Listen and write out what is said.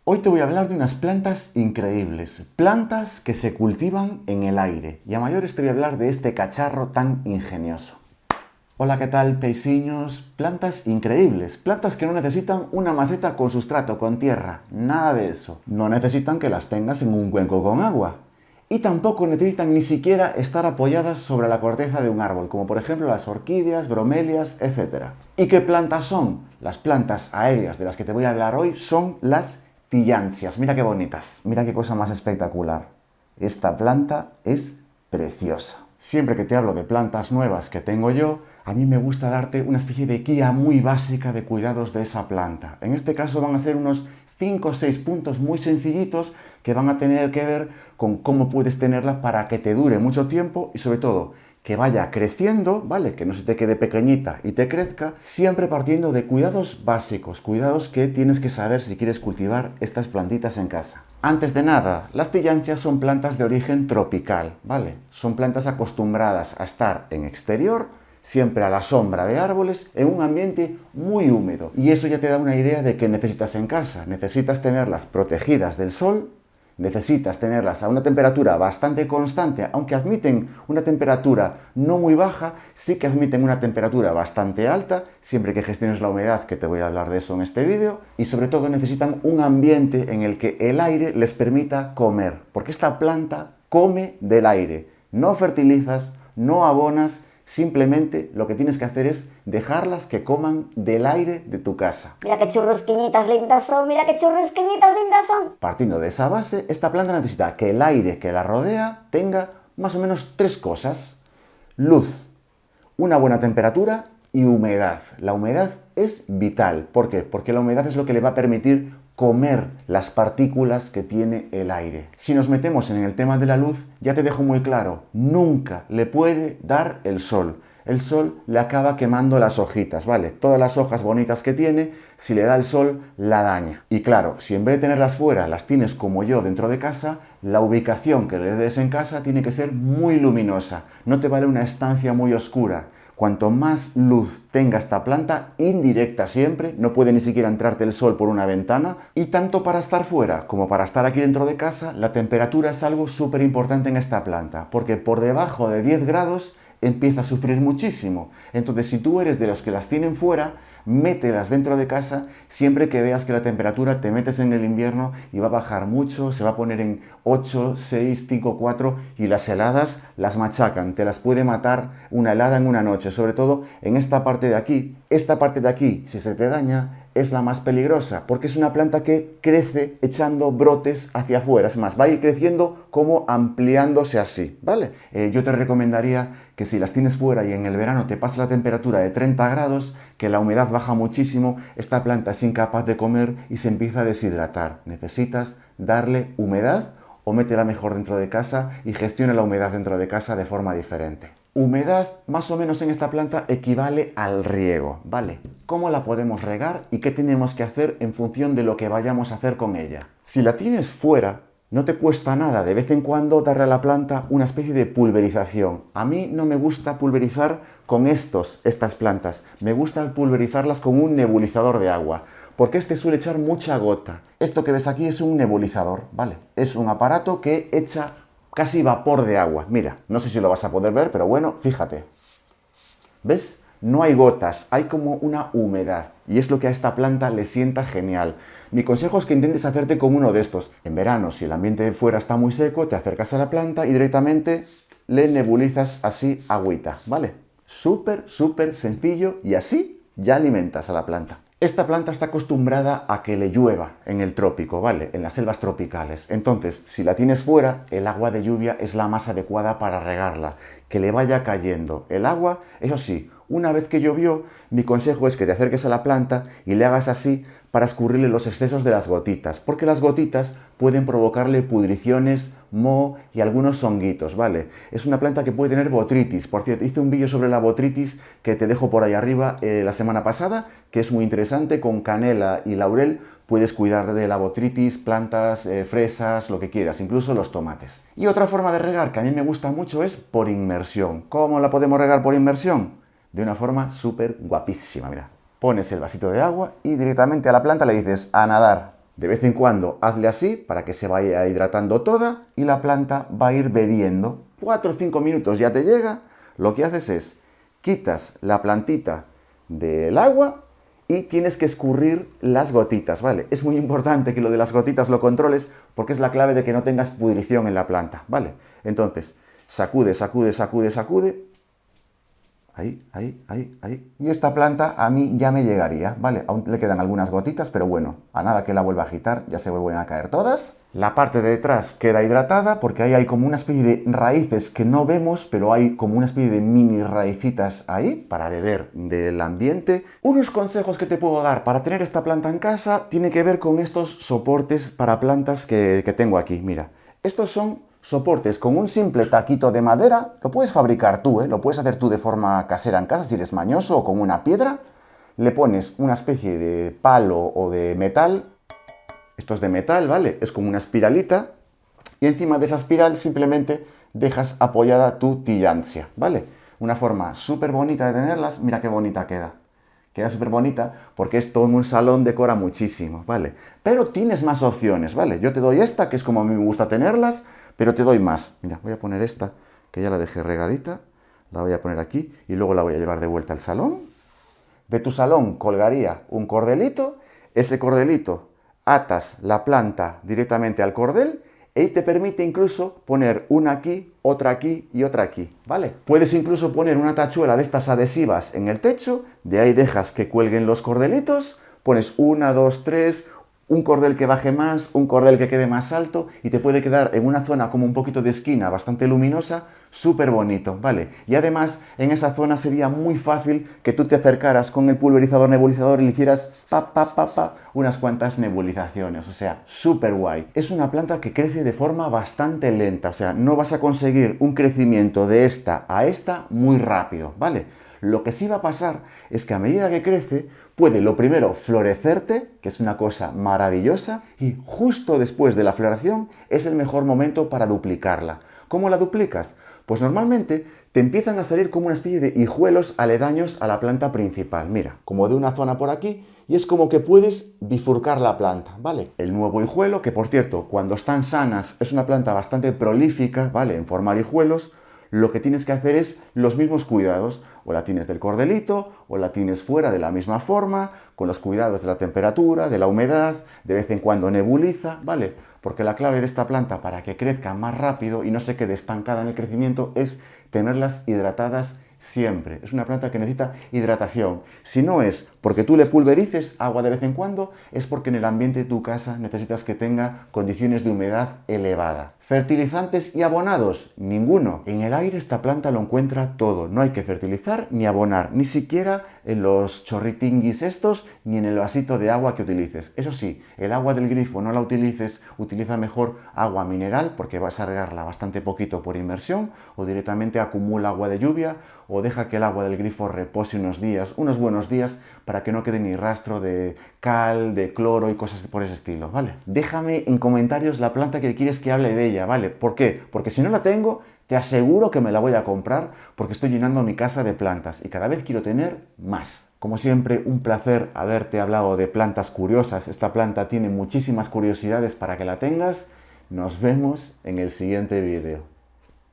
Hoy te voy a hablar de unas plantas increíbles, plantas que se cultivan en el aire. Y a mayores te voy a hablar de este cacharro tan ingenioso. Hola, ¿qué tal, paisiños? Plantas increíbles, plantas que no necesitan una maceta con sustrato, con tierra, nada de eso. No necesitan que las tengas en un cuenco con agua. Y tampoco necesitan ni siquiera estar apoyadas sobre la corteza de un árbol, como por ejemplo las orquídeas, bromelias, etc. ¿Y qué plantas son? Las plantas aéreas de las que te voy a hablar hoy son las tillandsias. Mira qué bonitas, mira qué cosa más espectacular. Esta planta es preciosa. Siempre que te hablo de plantas nuevas que tengo yo, a mí me gusta darte una especie de guía muy básica de cuidados de esa planta. En este caso van a ser unos 5 o 6 puntos muy sencillitos que van a tener que ver con cómo puedes tenerla para que te dure mucho tiempo y sobre todo que vaya creciendo, ¿vale? Que no se te quede pequeñita y te crezca, siempre partiendo de cuidados básicos, cuidados que tienes que saber si quieres cultivar estas plantitas en casa. Antes de nada, las tillandsias son plantas de origen tropical, ¿vale? Son plantas acostumbradas a estar en exterior, siempre a la sombra de árboles, en un ambiente muy húmedo. Y eso ya te da una idea de qué necesitas en casa. Necesitas tenerlas protegidas del sol, necesitas tenerlas a una temperatura bastante constante, aunque admiten una temperatura no muy baja, sí que admiten una temperatura bastante alta, siempre que gestiones la humedad, que te voy a hablar de eso en este vídeo, y sobre todo necesitan un ambiente en el que el aire les permita comer, porque esta planta come del aire. No fertilizas, no abonas, simplemente lo que tienes que hacer es dejarlas que coman del aire de tu casa. Mira qué churrusquiñitas lindas son, mira qué churrusquiñitas lindas son. Partiendo de esa base, esta planta necesita que el aire que la rodea tenga más o menos 3 cosas. Luz, una buena temperatura y humedad. La humedad es vital. ¿Por qué? Porque la humedad es lo que le va a permitir comer las partículas que tiene el aire. Si nos metemos en el tema de la luz, ya te dejo muy claro, nunca le puede dar el sol. El sol le acaba quemando las hojitas, ¿vale? Todas las hojas bonitas que tiene, si le da el sol, la daña. Y claro, si en vez de tenerlas fuera, las tienes como yo dentro de casa, la ubicación que le des en casa tiene que ser muy luminosa. No te vale una estancia muy oscura. Cuanto más luz tenga esta planta, indirecta siempre, no puede ni siquiera entrarte el sol por una ventana, y tanto para estar fuera como para estar aquí dentro de casa, la temperatura es algo súper importante en esta planta, porque por debajo de 10 grados empieza a sufrir muchísimo. Entonces, si tú eres de los que las tienen fuera, mételas dentro de casa siempre que veas que la temperatura te metes en el invierno y va a bajar mucho, se va a poner en 8, 6, 5, 4 y las heladas las machacan, te las puede matar una helada en una noche, sobre todo en esta parte de aquí. Esta parte de aquí, si se te daña, es la más peligrosa, porque es una planta que crece echando brotes hacia afuera. Es más, va a ir creciendo como ampliándose así, ¿vale? Yo te recomendaría que si las tienes fuera y en el verano te pasa la temperatura de 30 grados, que la humedad baja muchísimo, esta planta es incapaz de comer y se empieza a deshidratar. Necesitas darle humedad o métela mejor dentro de casa y gestiona la humedad dentro de casa de forma diferente. Humedad, más o menos en esta planta, equivale al riego, ¿vale? ¿Cómo la podemos regar y qué tenemos que hacer en función de lo que vayamos a hacer con ella? Si la tienes fuera, no te cuesta nada de vez en cuando darle a la planta una especie de pulverización. A mí no me gusta pulverizar con estas plantas. Me gusta pulverizarlas con un nebulizador de agua, porque este suele echar mucha gota. Esto que ves aquí es un nebulizador, ¿vale? Es un aparato que echa casi vapor de agua. Mira, no sé si lo vas a poder ver, pero bueno, fíjate. ¿Ves? No hay gotas, hay como una humedad. Y es lo que a esta planta le sienta genial. Mi consejo es que intentes hacerte con uno de estos. En verano, si el ambiente de fuera está muy seco, te acercas a la planta y directamente le nebulizas así agüita, ¿vale? Súper, súper sencillo y así ya alimentas a la planta. Esta planta está acostumbrada a que le llueva en el trópico, ¿vale? En las selvas tropicales. Entonces, si la tienes fuera, el agua de lluvia es la más adecuada para regarla. Que le vaya cayendo el agua, eso sí, una vez que llovió, mi consejo es que te acerques a la planta y le hagas así para escurrirle los excesos de las gotitas, porque las gotitas pueden provocarle pudriciones, moho y algunos honguitos, ¿vale? Es una planta que puede tener botritis. Por cierto, hice un vídeo sobre la botritis que te dejo por ahí arriba la semana pasada, que es muy interesante. Con canela y laurel puedes cuidar de la botritis, plantas, fresas, lo que quieras, incluso los tomates. Y otra forma de regar que a mí me gusta mucho es por inmersión. ¿Cómo la podemos regar por inmersión? De una forma súper guapísima, mira. Pones el vasito de agua y directamente a la planta le dices a nadar. De vez en cuando hazle así para que se vaya hidratando toda y la planta va a ir bebiendo. 4 o 5 minutos ya te llega. Lo que haces es quitas la plantita del agua y tienes que escurrir las gotitas, ¿vale? Es muy importante que lo de las gotitas lo controles porque es la clave de que no tengas pudrición en la planta, ¿vale? Entonces, sacude, sacude, sacude, sacude. Ahí, ahí, ahí, ahí. Y esta planta a mí ya me llegaría, ¿vale? Aún le quedan algunas gotitas, pero bueno, a nada que la vuelva a agitar, ya se vuelven a caer todas. La parte de detrás queda hidratada porque ahí hay como una especie de raíces que no vemos, pero hay como una especie de mini raicitas ahí para beber del ambiente. Unos consejos que te puedo dar para tener esta planta en casa tiene que ver con estos soportes para plantas que tengo aquí. Mira, estos son soportes con un simple taquito de madera. Lo puedes fabricar tú, lo puedes hacer tú de forma casera en casa si eres mañoso, o con una piedra. Le pones una especie de palo o de metal. Esto es de metal, ¿vale? Es como una espiralita. Y encima de esa espiral simplemente dejas apoyada tu tillancia, ¿vale? Una forma súper bonita de tenerlas. Mira qué bonita queda. Queda súper bonita porque esto en un salón decora muchísimo, ¿vale? Pero tienes más opciones, ¿vale? Yo te doy esta, que es como a mí me gusta tenerlas, pero te doy más. Mira, voy a poner esta, que ya la dejé regadita. La voy a poner aquí y luego la voy a llevar de vuelta al salón. De tu salón colgaría un cordelito. Ese cordelito atas la planta directamente al cordel y te permite incluso poner una aquí, otra aquí y otra aquí, ¿vale? Puedes incluso poner una tachuela de estas adhesivas en el techo, de ahí dejas que cuelguen los cordelitos, pones 1, 2, 3, un cordel que baje más, un cordel que quede más alto y te puede quedar en una zona como un poquito de esquina bastante luminosa, súper bonito, ¿vale? Y además en esa zona sería muy fácil que tú te acercaras con el pulverizador nebulizador y le hicieras unas cuantas nebulizaciones, o sea, súper guay. Es una planta que crece de forma bastante lenta, o sea, no vas a conseguir un crecimiento de esta a esta muy rápido, ¿vale? Lo que sí va a pasar es que a medida que crece, puede lo primero florecerte, que es una cosa maravillosa, y justo después de la floración es el mejor momento para duplicarla. ¿Cómo la duplicas? Pues normalmente te empiezan a salir como una especie de hijuelos aledaños a la planta principal. Mira, como de una zona por aquí, y es como que puedes bifurcar la planta, ¿vale? El nuevo hijuelo, que por cierto, cuando están sanas, es una planta bastante prolífica, ¿vale? En formar hijuelos. Lo que tienes que hacer es los mismos cuidados. O la tienes del cordelito, o la tienes fuera de la misma forma, con los cuidados de la temperatura, de la humedad, de vez en cuando nebuliza, ¿vale? Porque la clave de esta planta para que crezca más rápido y no se quede estancada en el crecimiento es tenerlas hidratadas siempre. Es una planta que necesita hidratación. Si no es porque tú le pulverices agua de vez en cuando, es porque en el ambiente de tu casa necesitas que tenga condiciones de humedad elevada. ¿Fertilizantes y abonados? Ninguno. En el aire esta planta lo encuentra todo. No hay que fertilizar ni abonar, ni siquiera en los chorritinguis estos, ni en el vasito de agua que utilices. Eso sí, el agua del grifo no la utilices, utiliza mejor agua mineral porque vas a regarla bastante poquito por inmersión o directamente acumula agua de lluvia o deja que el agua del grifo repose unos días, unos buenos días, para que no quede ni rastro de cal, de cloro y cosas por ese estilo, ¿vale? Déjame en comentarios la planta que quieres que hable de ella, ¿vale? ¿Por qué? Porque si no la tengo, te aseguro que me la voy a comprar porque estoy llenando mi casa de plantas y cada vez quiero tener más. Como siempre, un placer haberte hablado de plantas curiosas. Esta planta tiene muchísimas curiosidades para que la tengas. Nos vemos en el siguiente vídeo.